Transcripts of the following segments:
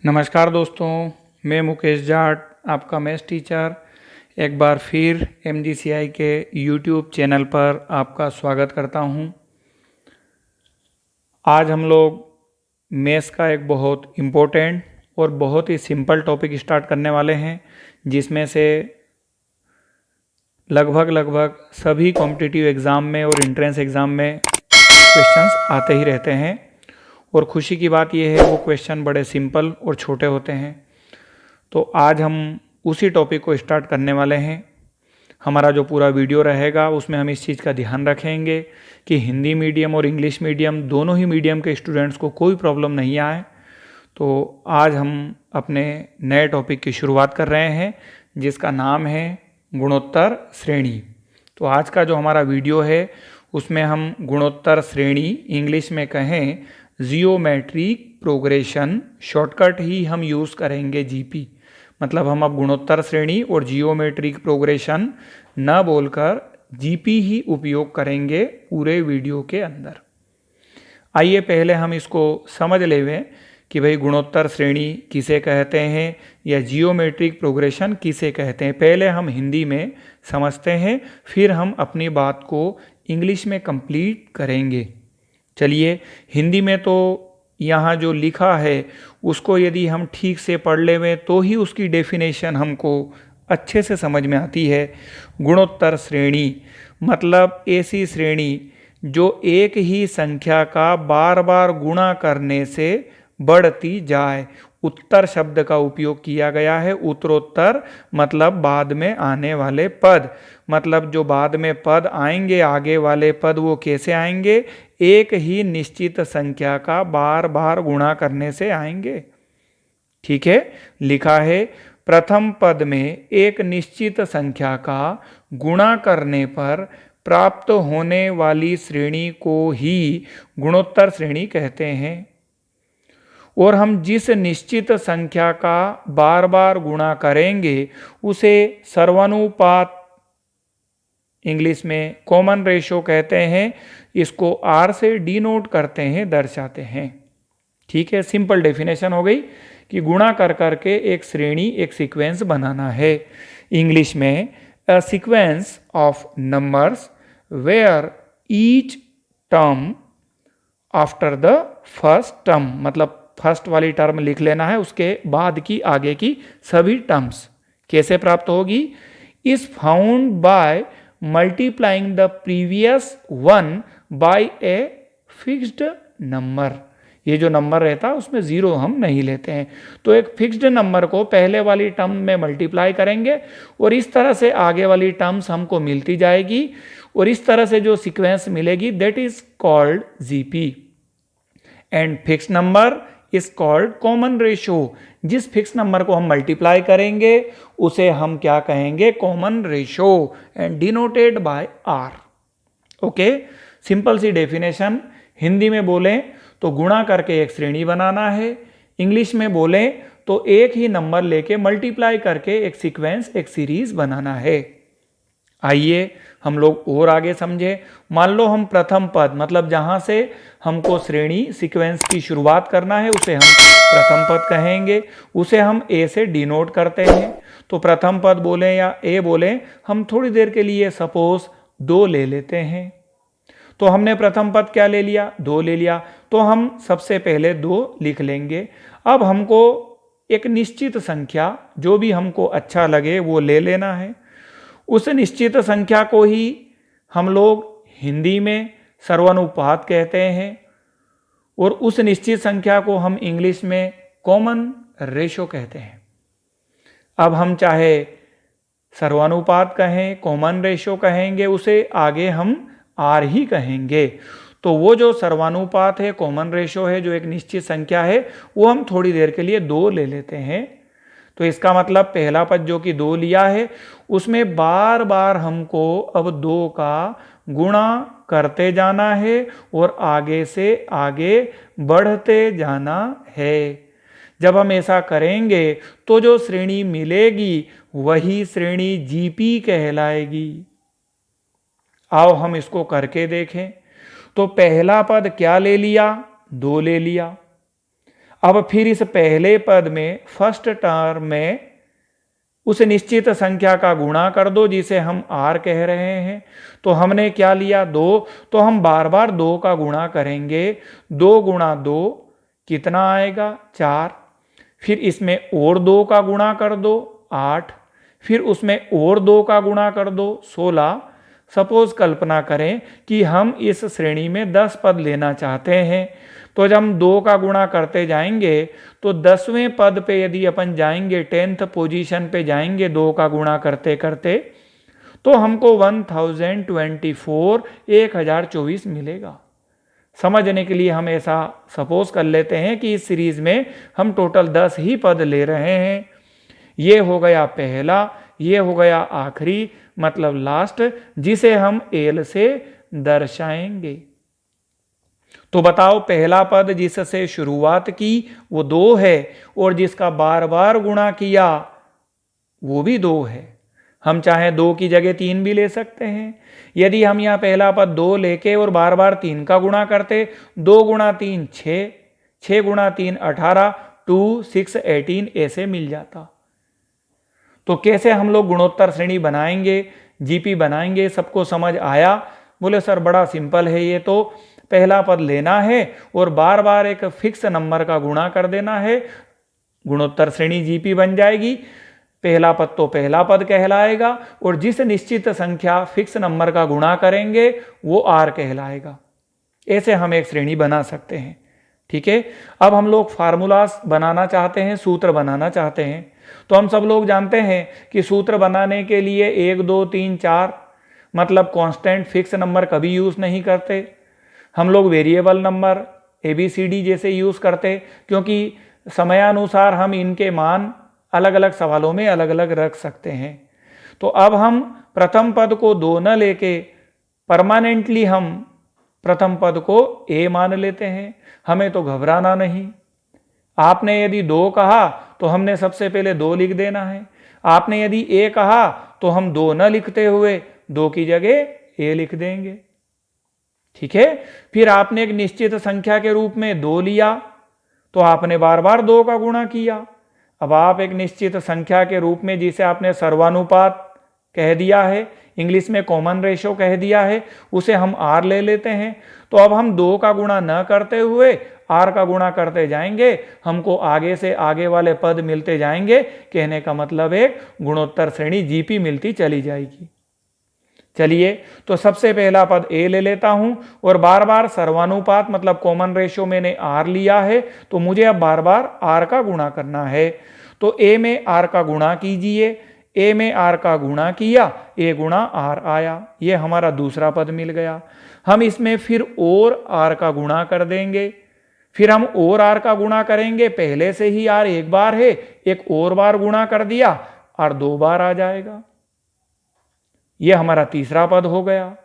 नमस्कार दोस्तों, मैं मुकेश जाट, आपका मैथ्स टीचर एक बार फिर MGCI के YouTube चैनल पर आपका स्वागत करता हूं। आज हम लोग मैथ्स का एक बहुत इम्पोर्टेंट और बहुत ही सिंपल टॉपिक स्टार्ट करने वाले हैं, जिसमें से लगभग सभी कॉम्पिटिटिव एग्ज़ाम में और एंट्रेंस एग्ज़ाम में क्वेश्चंस आते ही रहते हैं। और खुशी की बात यह है वो क्वेश्चन बड़े सिंपल और छोटे होते हैं। तो आज हम उसी टॉपिक को स्टार्ट करने वाले हैं। हमारा जो पूरा वीडियो रहेगा उसमें हम इस चीज़ का ध्यान रखेंगे कि हिंदी मीडियम और इंग्लिश मीडियम दोनों ही मीडियम के स्टूडेंट्स को कोई प्रॉब्लम नहीं आए। तो आज हम अपने नए टॉपिक की शुरुआत कर रहे हैं, जिसका नाम है गुणोत्तर श्रेणी। तो आज का जो हमारा वीडियो है उसमें हम गुणोत्तर श्रेणी, इंग्लिश में कहें जियोमेट्रिक प्रोग्रेशन, शॉर्टकट ही हम यूज़ करेंगे जीपी। मतलब हम अब गुणोत्तर श्रेणी और जियोमेट्रिक प्रोग्रेशन न बोलकर जीपी ही उपयोग करेंगे पूरे वीडियो के अंदर। आइए पहले हम इसको समझ लेवें कि भाई गुणोत्तर श्रेणी किसे कहते हैं या जियोमेट्रिक प्रोग्रेशन किसे कहते हैं। पहले हम हिंदी में समझते हैं, फिर हम अपनी बात को इंग्लिश में कंप्लीट करेंगे। चलिए, हिंदी में तो यहाँ जो लिखा है उसको यदि हम ठीक से पढ़ लेवें तो ही उसकी डेफिनेशन हमको अच्छे से समझ में आती है। गुणोत्तर श्रेणी मतलब ऐसी श्रेणी जो एक ही संख्या का बार बार गुणा करने से बढ़ती जाए। उत्तर शब्द का उपयोग किया गया है। उत्तरोत्तर मतलब बाद में आने वाले पद, मतलब जो बाद में पद आएंगे, आगे वाले पद, वो कैसे आएंगे? एक ही निश्चित संख्या का बार बार गुणा करने से आएंगे। ठीक है, लिखा है प्रथम पद में एक निश्चित संख्या का गुणा करने पर प्राप्त होने वाली श्रेणी को ही गुणोत्तर श्रेणी कहते हैं। और हम जिस निश्चित संख्या का बार बार गुणा करेंगे उसे सर्वानुपात, इंग्लिश में कॉमन रेशो कहते हैं। इसको आर से डिनोट करते हैं, दर्शाते हैं। ठीक है, सिंपल डेफिनेशन हो गई कि गुणा कर करके एक श्रेणी, एक सीक्वेंस बनाना है। इंग्लिश में a sequence of numbers where each term after the first term, मतलब फर्स्ट वाली टर्म लिख लेना है, उसके बाद की आगे की सभी टर्म्स कैसे प्राप्त होगी? Is found by multiplying the previous one by a fixed number. ये जो नंबर रहता है उसमें जीरो हम नहीं लेते हैं, तो एक फिक्स्ड नंबर को पहले वाली टर्म में मल्टीप्लाई करेंगे और इस तरह से आगे वाली टर्म्स हमको मिलती जाएगी और इस तरह से जो सीक्वेंस मिलेगी that is called GP. And fix number is called common ratio. जिस फिक्स नंबर को हम मल्टीप्लाई करेंगे उसे हम क्या कहेंगे? Common ratio, and denoted by R. Okay, simple सी डेफिनेशन। हिंदी में बोलें तो गुणा करके एक श्रेणी बनाना है, इंग्लिश में बोलें तो एक ही नंबर लेके मल्टीप्लाई करके एक सीक्वेंस, एक सीरीज बनाना है। आइए हम लोग और आगे समझे। मान लो हम प्रथम पद, मतलब जहां से हमको श्रेणी सीक्वेंस की शुरुआत करना है उसे हम प्रथम पद कहेंगे, उसे हम ए से डिनोट करते हैं। तो प्रथम पद बोलें या ए बोलें, हम थोड़ी देर के लिए सपोज 2 ले लेते हैं। तो हमने प्रथम पद क्या ले लिया? 2 ले लिया। तो हम सबसे पहले 2 लिख लेंगे। अब हमको एक निश्चित संख्या, जो भी हमको अच्छा लगे वो ले लेना है। उस निश्चित संख्या को ही हम लोग हिंदी में सर्वानुपात कहते हैं और उस निश्चित संख्या को हम इंग्लिश में कॉमन रेशो कहते हैं। अब हम चाहे सर्वानुपात कहें, कॉमन रेशो कहेंगे, उसे आगे हम आर ही कहेंगे। तो वो जो सर्वानुपात है, कॉमन रेशो है, जो एक निश्चित संख्या है, वो हम थोड़ी देर के लिए 2 ले लेते हैं। तो इसका मतलब पहला पद जो कि 2 लिया है उसमें बार बार हमको अब 2 का गुणा करते जाना है और आगे से आगे बढ़ते जाना है। जब हम ऐसा करेंगे तो जो श्रेणी मिलेगी वही श्रेणी जीपी कहलाएगी। आओ हम इसको करके देखें। तो पहला पद क्या ले लिया? 2 ले लिया। अब फिर इस पहले पद में फर्स्ट टर्म में उस निश्चित संख्या का गुणा कर दो जिसे हम r कह रहे हैं। तो हमने क्या लिया 2, तो हम बार बार 2 का गुणा करेंगे। 2 गुणा 2 कितना आएगा 4। फिर इसमें और 2 का गुणा कर दो 8। फिर उसमें और 2 का गुणा कर दो 16। सपोज कल्पना करें कि हम इस श्रेणी में 10 पद लेना चाहते हैं, तो जब हम 2 का गुणा करते जाएंगे तो 10वें पद पे यदि अपन जाएंगे 10th पोजीशन पे जाएंगे 2 का गुणा करते करते, तो हमको 1024 मिलेगा। समझने के लिए हम ऐसा सपोज कर लेते हैं कि इस सीरीज में हम टोटल 10 ही पद ले रहे हैं। ये हो गया पहला, ये हो गया आखिरी मतलब लास्ट, जिसे हम एल से दर्शाएंगे। तो बताओ पहला पद जिससे शुरुआत की वो 2 है और जिसका बार बार गुणा किया वो भी 2 है। हम चाहे 2 की जगह 3 भी ले सकते हैं। यदि हम यहाँ पहला पद 2 लेके और बार बार 3 का गुणा करते, 2 गुणा 3 6, 6 गुणा 3 18, 2 6 18 ऐसे मिल जाता। तो कैसे हम लोग गुणोत्तर श्रेणी बनाएंगे, जीपी बनाएंगे, सबको समझ आया? बोले सर बड़ा सिंपल है, ये तो पहला पद लेना है और बार बार एक फिक्स नंबर का गुणा कर देना है, गुणोत्तर श्रेणी जीपी बन जाएगी। पहला पद तो पहला पद कहलाएगा और जिस निश्चित संख्या फिक्स नंबर का गुणा करेंगे वो आर कहलाएगा। ऐसे हम एक श्रेणी बना सकते हैं। ठीक है, अब हम लोग फार्मूलास बनाना चाहते हैं, सूत्र बनाना चाहते हैं। तो हम सब लोग जानते हैं कि सूत्र बनाने के लिए 1 2 3 4 मतलब कांस्टेंट फिक्स नंबर कभी यूज नहीं करते। हम लोग वेरिएबल नंबर ABCD जैसे यूज करते, क्योंकि समयानुसार हम इनके मान अलग अलग सवालों में अलग अलग रख सकते हैं। तो अब हम प्रथम पद को 2 न लेके परमानेंटली हम प्रथम पद को A मान लेते हैं। हमें तो घबराना नहीं। आपने यदि 2 कहा तो हमने सबसे पहले 2 लिख देना है। आपने यदि A कहा तो हम 2 न लिखते हुए 2 की जगह A लिख देंगे। ठीक है, फिर आपने एक निश्चित संख्या के रूप में 2 लिया तो आपने बार बार 2 का गुणा किया। अब आप एक निश्चित संख्या के रूप में जिसे आपने सर्वानुपात कह दिया है, इंग्लिश में कॉमन रेशो कह दिया है, उसे हम R ले लेते हैं। तो अब हम 2 का गुणा न करते हुए R का गुणा करते जाएंगे, हमको आगे से आगे वाले पद मिलते जाएंगे। कहने का मतलब है गुणोत्तर श्रेणी जीपी मिलती चली जाएगी। चलिए, तो सबसे पहला पद A ले लेता हूं और बार बार सर्वानुपात मतलब कॉमन रेशो मैंने R लिया है, तो मुझे अब बार बार R का गुणा करना है। तो A में R का गुणा कीजिए। A में R का गुणा किया, A गुणा R आया, ये हमारा दूसरा पद मिल गया। हम इसमें फिर और R का गुणा कर देंगे। फिर हम और R का गुणा करेंगे, पहले से ही R एक बार है, एक और बार गुणा कर दिया, R 2 बार आ जाएगा। यह हमारा तीसरा पद हो गया।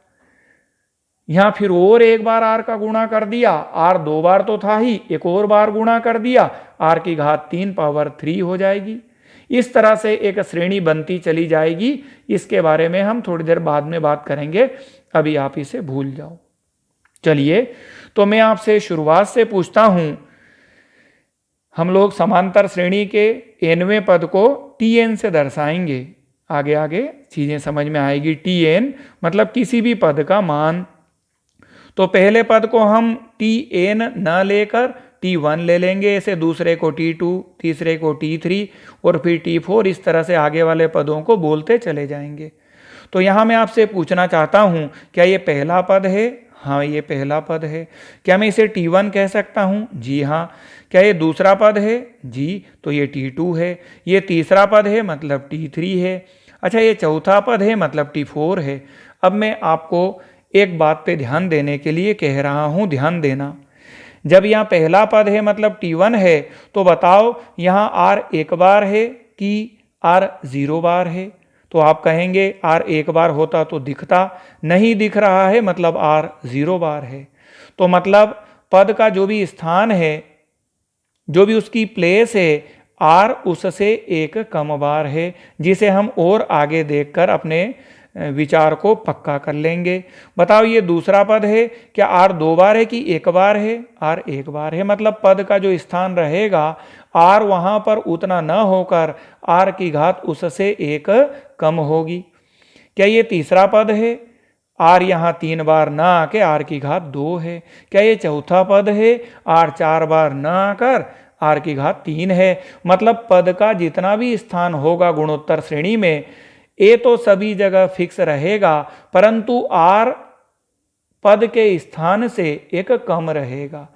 यहां फिर और एक बार R का गुणा कर दिया, R 2 बार तो था ही, एक और बार गुणा कर दिया, R की घात 3 पावर 3 हो जाएगी। इस तरह से एक श्रेणी बनती चली जाएगी। इसके बारे में हम थोड़ी देर बाद में बात करेंगे, अभी आप इसे भूल जाओ। चलिए, तो मैं आपसे शुरुआत से पूछता हूं, हम लोग समांतर श्रेणी के nवें पद को Tn से दर्शाएंगे। आगे आगे चीजें समझ में आएगी। Tn मतलब किसी भी पद का मान। तो पहले पद को हम Tn न लेकर T1 ले लेंगे, ऐसे दूसरे को T2, तीसरे को T3 और फिर T4, इस तरह से आगे वाले पदों को बोलते चले जाएंगे। तो यहाँ मैं आपसे पूछना चाहता हूँ, क्या ये पहला पद है? हाँ, ये पहला पद है। क्या मैं इसे T1 कह सकता हूँ? जी हाँ। क्या ये दूसरा पद है? जी, तो ये T2 है। ये तीसरा पद है मतलब T3 है। अच्छा, ये चौथा पद है मतलब T4 है। अब मैं आपको एक बात पे ध्यान देने के लिए कह रहा हूँ, ध्यान देना। जब यहाँ पहला पद है मतलब T1 है, तो बताओ यहाँ R एक बार है कि R 0 बार है? तो आप कहेंगे R एक बार होता तो दिखता, नहीं दिख रहा है मतलब R 0 बार है। तो मतलब पद का जो भी स्थान है, जो भी उसकी प्लेस है, R उससे एक कम बार है, जिसे हम और आगे देखकर अपने विचार को पक्का कर लेंगे। बताओ ये दूसरा पद है, क्या आर 2 बार है कि 1 बार है? आर 1 बार है, मतलब पद का जो स्थान रहेगा आर वहां पर उतना न होकर आर की घात उससे 1 कम होगी। क्या ये तीसरा पद है? आर यहाँ 3 बार न आके आर की घात 2 है। क्या ये चौथा पद है? आर 4 बार न आकर आर की घात 3 है। मतलब पद का जितना भी स्थान होगा गुणोत्तर श्रेणी में, ए तो सभी जगह फिक्स रहेगा, परंतु आर पद के स्थान से 1 कम रहेगा।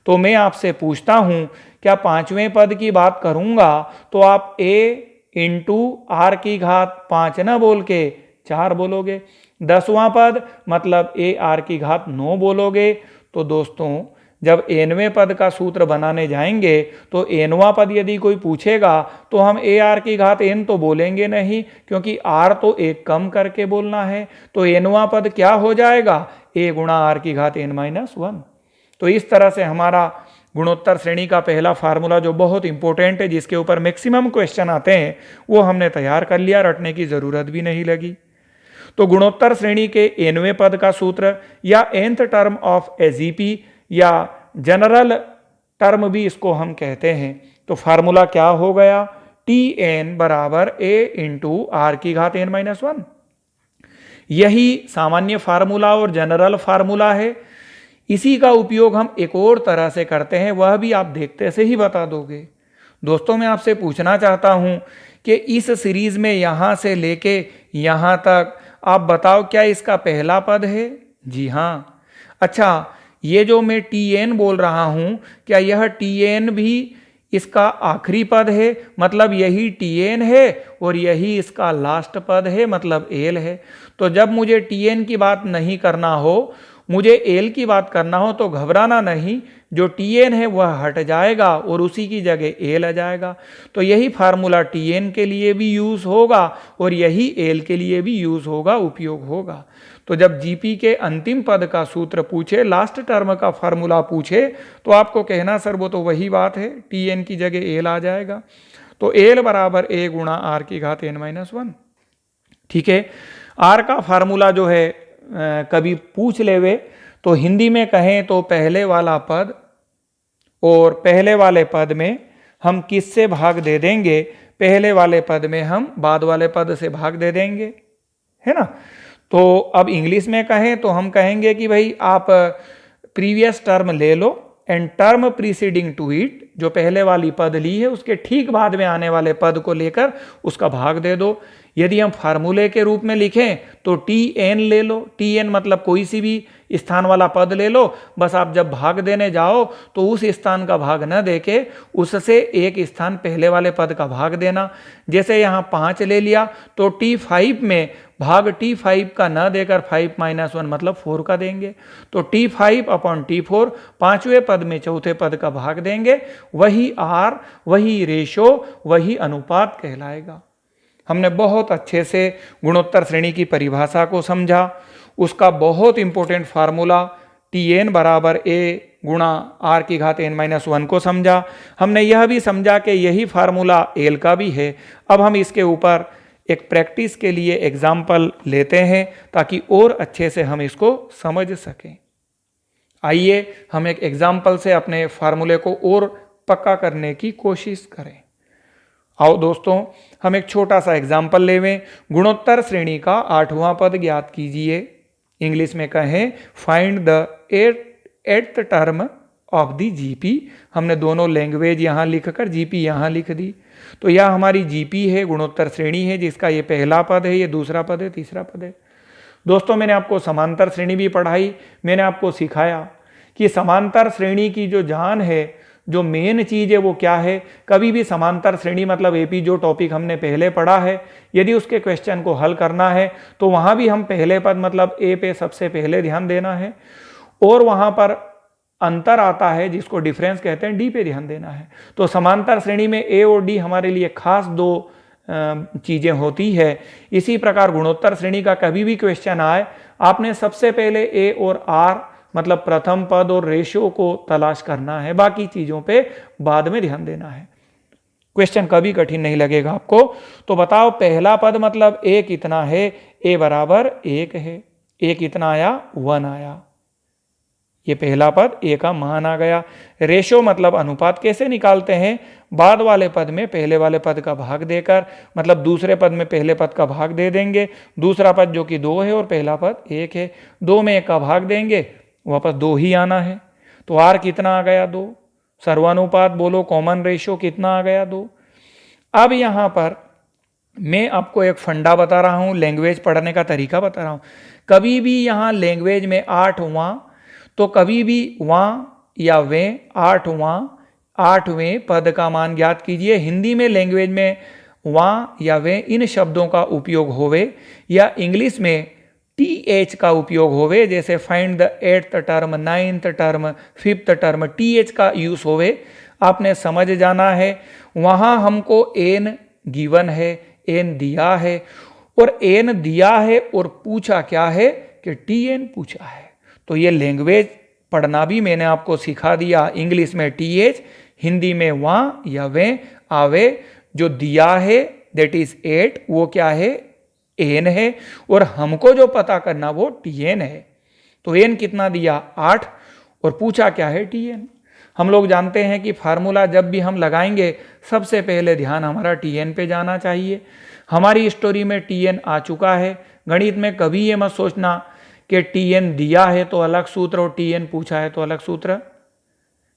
तो मैं आपसे पूछता हूं, क्या 5वें पद की बात करूंगा तो आप a इंटू आर की घात 5 न बोल के 4 बोलोगे। 10वां पद मतलब a आर की घात 9 बोलोगे। तो दोस्तों जब nवें पद का सूत्र बनाने जाएंगे तो nवां पद यदि कोई पूछेगा तो हम a आर की घात n तो बोलेंगे नहीं, क्योंकि r तो 1 कम करके बोलना है। तो nवां पद क्या हो जाएगा? a गुणा आर की घात n-1। तो इस तरह से हमारा गुणोत्तर श्रेणी का पहला फार्मूला जो बहुत इंपॉर्टेंट है, जिसके ऊपर मैक्सिमम क्वेश्चन आते हैं, वो हमने तैयार कर लिया, रटने की जरूरत भी नहीं लगी। तो गुणोत्तर श्रेणी के nवें पद का सूत्र या nth term of A GP या जनरल टर्म भी इसको हम कहते हैं। तो फार्मूला क्या हो गया? Tn बराबर a इंटू आर की घात n-1। यही सामान्य फार्मूला और जनरल फार्मूला है। इसी का उपयोग हम एक और तरह से करते हैं, वह भी आप देखते से ही बता दोगे। दोस्तों मैं आपसे पूछना चाहता हूं कि इस सीरीज में यहां से लेके यहां तक आप बताओ क्या इसका पहला पद है? जी हाँ। अच्छा, ये जो मैं Tn बोल रहा हूं, क्या यह Tn भी इसका आखिरी पद है? मतलब यही Tn है और यही इसका लास्ट पद है, मतलब L है। तो जब मुझे Tn की बात नहीं करना हो, मुझे L की बात करना हो, तो घबराना नहीं, जो Tn है वह हट जाएगा और उसी की जगह L आ जाएगा। तो यही फार्मूला Tn के लिए भी यूज होगा और यही L के लिए भी यूज होगा, उपयोग होगा। तो जब जीपी के अंतिम पद का सूत्र पूछे, लास्ट टर्म का फार्मूला पूछे, तो आपको कहना सर वो तो वही बात है, Tn की जगह L आ जाएगा। तो L बराबर a गुणा आर की घात n-1। ठीक है। आर का फार्मूला जो है कभी पूछ लेवे तो हिंदी में कहें तो पहले वाला पद और पहले वाले पद में हम किससे भाग दे देंगे? पहले वाले पद में हम बाद वाले पद से भाग दे देंगे, है ना। तो अब इंग्लिश में कहें तो हम कहेंगे कि भाई आप प्रीवियस टर्म ले लो and term preceding to it, जो पहले वाली पद ली है उसके ठीक बाद में आने वाले पद को लेकर उसका भाग दे दो। यदि हम फार्मूले के रूप में लिखें तो Tn ले लो। Tn मतलब कोई सी भी स्थान वाला पद ले लो, बस आप जब भाग देने जाओ तो उस स्थान का भाग न देके उससे एक स्थान पहले वाले पद का भाग देना। जैसे यहाँ 5 ले लिया तो T5 में भाग T5 का न देकर 5-1 मतलब 4 का देंगे। तो T5 अपॉन T4 5वें पद में चौथे पद का भाग देंगे। वही R, वही रेशो, वही अनुपात कहलाएगा। हमने बहुत अच्छे से गुणोत्तर श्रेणी की परिभाषा को समझा, उसका बहुत इंपॉर्टेंट फार्मूला Tn बराबर a गुणा आर की घात n-1 को समझा। हमने यह भी समझा कि यही फार्मूला L का भी है। अब हम इसके ऊपर एक प्रैक्टिस के लिए एग्जाम्पल लेते हैं ताकि और अच्छे से हम इसको समझ सकें। आइए हम एक एग्जाम्पल से अपने फार्मूले को और पक्का करने की कोशिश करें। आओ दोस्तों हम एक छोटा सा एग्जाम्पल लेवें। गुणोत्तर श्रेणी का 8वां पद ज्ञात कीजिए। इंग्लिश में कहें find the eighth term of the GP. हमने दोनों लैंग्वेज यहाँ लिखकर जीपी यहाँ लिख दी। तो यह हमारी जीपी है, गुणोत्तर श्रेणी है, जिसका ये पहला पद है, ये दूसरा पद है, तीसरा पद है। दोस्तों मैंने आपको समांतर श्रेणी भी पढ़ाई। मैंने आपको सिखाया कि समांतर श्रेणी की जो जान है, जो मेन चीज है वो क्या है। कभी भी समांतर श्रेणी मतलब एपी जो टॉपिक हमने पहले पढ़ा है, यदि उसके क्वेश्चन को हल करना है तो वहां भी हम पहले पद मतलब ए पे सबसे पहले ध्यान देना है, और वहां पर अंतर आता है जिसको डिफरेंस कहते हैं, डी पे ध्यान देना है। तो समांतर श्रेणी में ए और डी हमारे लिए खास दो चीजें होती है। इसी प्रकार गुणोत्तर श्रेणी का कभी भी क्वेश्चन आए, आपने सबसे पहले ए और आर मतलब प्रथम पद और रेशियो को तलाश करना है, बाकी चीजों पे बाद में ध्यान देना है। क्वेश्चन कभी कठिन नहीं लगेगा आपको। तो बताओ पहला पद मतलब ए कितना है, ए बराबर 1 है, ए कितना आया 1 आया, ये पहला पद ए का मान आ गया। रेशो मतलब अनुपात कैसे निकालते हैं, बाद वाले पद में पहले वाले पद का भाग देकर, मतलब दूसरे पद में पहले पद का भाग दे देंगे, दूसरा पद जो कि 2 है और पहला पद 1 है, 2 में 1 का भाग देंगे, वापस 2 ही आना है। तो आर कितना आ गया 2, सर्वानुपात बोलो कॉमन रेशो कितना आ गया 2। अब यहां पर मैं आपको एक फंडा बता रहा हूं, लैंग्वेज पढ़ने का तरीका बता रहा हूं। कभी भी यहां लैंग्वेज में 8 हुआ तो कभी भी वहाँ या वे 8वें पद का मान ज्ञात कीजिए। हिंदी में लैंग्वेज में वहाँ या वे इन शब्दों का उपयोग होवे, या इंग्लिश में TH का उपयोग होवे, जैसे find the 8th term, 9th term, 5th term, TH का यूज होवे, आपने समझ जाना है। वहाँ हमको एन गिवन है, एन दिया है, और एन दिया है और पूछा क्या है कि TN पूछा है। तो ये लैंग्वेज पढ़ना भी मैंने आपको सिखा दिया। इंग्लिश में TH, हिंदी में वहाँ या वे आवे, जो दिया है दैट इज 8 वो क्या है एन है, और हमको जो पता करना वो TN है। तो एन कितना दिया 8 और पूछा क्या है TN। हम लोग जानते हैं कि फार्मूला जब भी हम लगाएंगे सबसे पहले ध्यान हमारा TN पे जाना चाहिए। हमारी स्टोरी में TN आ चुका है। गणित में कभी ये मत सोचना कि TN दिया है तो अलग सूत्र और TN पूछा है तो अलग सूत्र।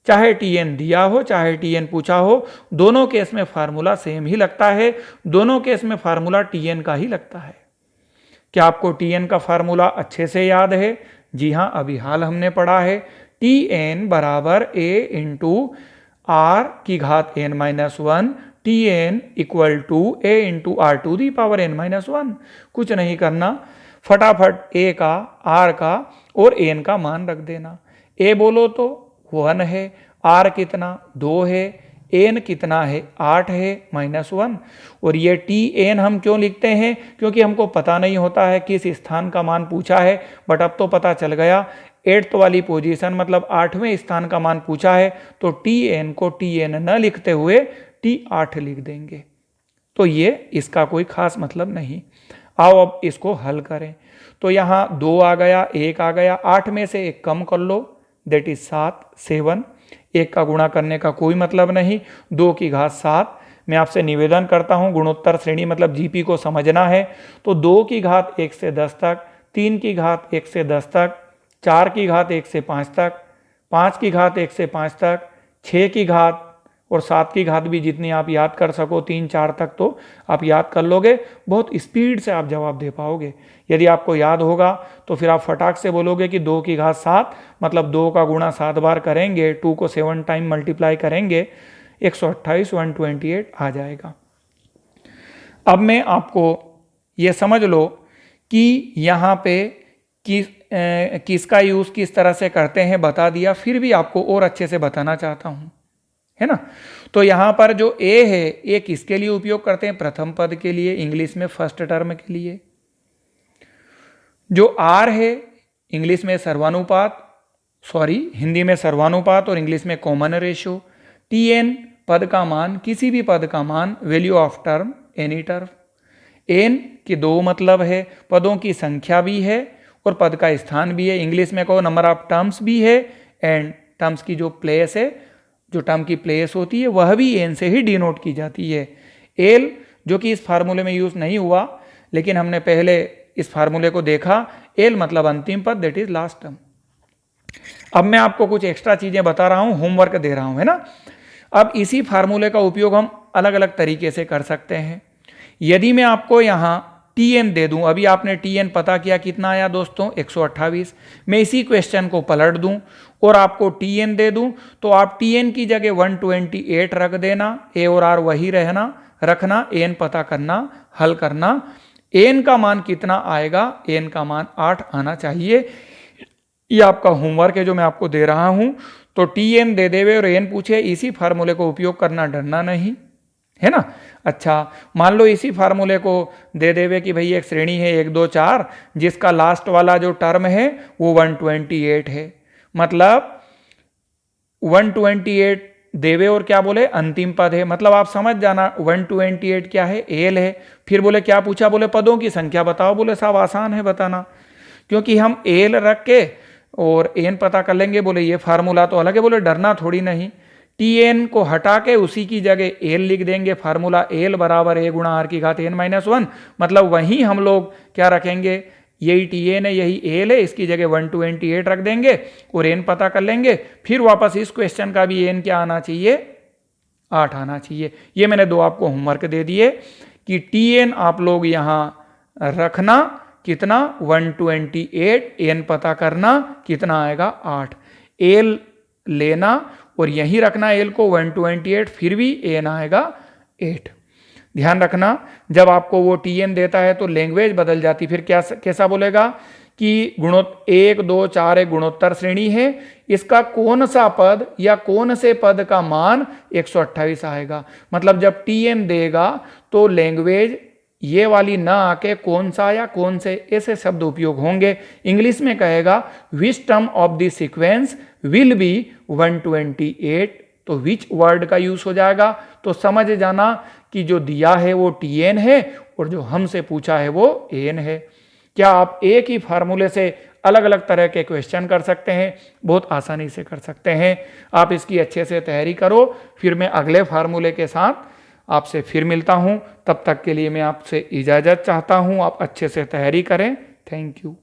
चाहे TN दिया हो चाहे TN पूछा हो, दोनों केस में फार्मूला सेम ही लगता है, दोनों केस में फार्मूला TN का ही लगता है। क्या आपको TN का फार्मूला अच्छे से याद है? जी हाँ, अभी हाल हमने पढ़ा है। TN बराबर A इंटू R की घात n-1, TN equal to A into R to the power n-1। कुछ नहीं करना, फटाफट A का, R का और n का मान रख देना। A बोलो तो 1 है, R कितना 2 है, n कितना है 8 है -1। और ये TN हम क्यों लिखते हैं? क्योंकि हमको पता नहीं होता है किस स्थान का मान पूछा है, बट अब तो पता चल गया 8th वाली पोजीशन मतलब 8वें स्थान का मान पूछा है, तो TN को TN न लिखते हुए T8 लिख देंगे। तो ये इसका कोई खास मतलब नहीं। आओ अब इसको हल करें। तो यहाँ 2 आ गया, 1 आ गया, 8 में से 1 कम कर लो, दैट इज 7। 1 का गुणा करने का कोई मतलब नहीं, 2 की घात 7। मैं आपसे निवेदन करता हूँ, गुणोत्तर श्रेणी मतलब GP को समझना है। तो 2 की घात 1 से 10 तक, 3 की घात 1 से 10 तक, 4 की घात 1 से 5 तक, 5 की घात 1 से 5 तक, 6 की घात और 7 की घात भी जितनी आप याद कर सको, 3 4 तक तो आप याद कर लोगे। बहुत स्पीड से आप जवाब दे पाओगे। यदि आपको याद होगा तो फिर आप फटाक से बोलोगे कि 2 की घात 7 मतलब 2 का गुणा 7 बार करेंगे, 2 को 7 टाइम मल्टीप्लाई करेंगे, 128 128 आ जाएगा। अब मैं आपको ये समझ लो कि यहाँ पे किसका यूज़ किस तरह से करते हैं बता दिया, फिर भी आपको और अच्छे से बताना चाहता हूँ, है ना। तो यहाँ पर जो A है, ये किसके लिए उपयोग करते हैं? प्रथम पद के लिए, इंग्लिश में फर्स्ट टर्म के लिए। जो R है, इंग्लिश में सर्वानुपात, हिंदी में सर्वानुपात और इंग्लिश में कॉमन रेशो। TN पद का मान, किसी भी पद का मान, value of term, any term. N के 2 मतलब है, पदों की संख्या भी है और पद का स्थान भी है। इंग्लिश में कहो नंबर ऑफ टर्म्स भी है, एंड टर्म्स की जो प्लेस है, जो टर्म की प्लेस होती है वह भी N से ही डिनोट की जाती है। L जो कि इस फार्मूले में यूज नहीं हुआ, लेकिन हमने पहले इस फार्मूले को देखा, L मतलब अंतिम पद, दैट इज लास्ट टर्म। अब मैं आपको कुछ एक्स्ट्रा चीजें बता रहा हूं, होमवर्क दे रहा हूं, है ना। अब इसी फार्मूले का उपयोग हम अलग अलग तरीके से कर सकते हैं। यदि मैं आपको यहाँ TN दे दूं, अभी आपने TN पता किया कितना आया दोस्तों 128, मैं इसी क्वेश्चन को पलट दूं और आपको TN दे दूं, तो आप TN की जगह 128 रख देना, A और R वही रखना, N पता करना, हल करना। N का मान कितना आएगा? N का मान 8 आना चाहिए। ये आपका होमवर्क है जो मैं आपको दे रहा हूं। तो TN दे देवे और N पूछे, इसी फार्मूले को उपयोग करना, डरना नहीं, है ना। अच्छा, मान लो इसी फार्मूले को दे देवे कि भाई एक श्रेणी है 1 2 4 जिसका लास्ट वाला जो टर्म है वो 128 है, मतलब 128 देवे और क्या बोले अंतिम पद है, मतलब आप समझ जाना 128 क्या है, एल है। फिर बोले क्या पूछा, बोले पदों की संख्या बताओ, बोले साहब आसान है बताना, क्योंकि हम एल रख के और एन पता कर लेंगे। बोले ये फार्मूला तो अलग है, बोले डरना थोड़ी नहीं, टी एन को हटा के उसी की जगह एल लिख देंगे। फार्मूला एल बराबर ए गुणा आर की घात एन माइनस 1, मतलब वहीं हम लोग क्या रखेंगे, यही टी एन है यही एल है, इसकी जगह 128 रख देंगे और एन पता कर लेंगे। फिर वापस इस क्वेश्चन का भी एन क्या आना चाहिए, 8 आना चाहिए। ये मैंने दो आपको होमवर्क दे दिए कि टी एन आप लोग यहां रखना कितना 128, एन पता करना कितना आएगा 8, एल लेना और यहीं रखना एल को 128, फिर भी एन आएगा 8। ध्यान रखना जब आपको वो टी एन देता है तो लैंग्वेज बदल जाती, फिर क्या कैसा बोलेगा कि 1 2 4 एक गुणोत्तर श्रेणी है, इसका कौन सा पद या कौन से पद का मान 128 आएगा। मतलब जब टी एन देगा तो लैंग्वेज ये वाली ना आके कौन सा या कौन से ऐसे शब्द उपयोग होंगे। इंग्लिश में कहेगा which term of the sequence will be 128, तो विच वर्ड का यूज हो जाएगा। तो समझ जाना कि जो दिया है वो टी एन है और जो हमसे पूछा है वो एन है। क्या आप एक ही फार्मूले से अलग अलग तरह के क्वेश्चन कर सकते हैं? बहुत आसानी से कर सकते हैं। आप इसकी अच्छे से तैयारी करो, फिर मैं अगले फार्मूले के साथ आपसे फिर मिलता हूं। तब तक के लिए मैं आपसे इजाज़त चाहता हूं, आप अच्छे से तैयारी करें। Thank you.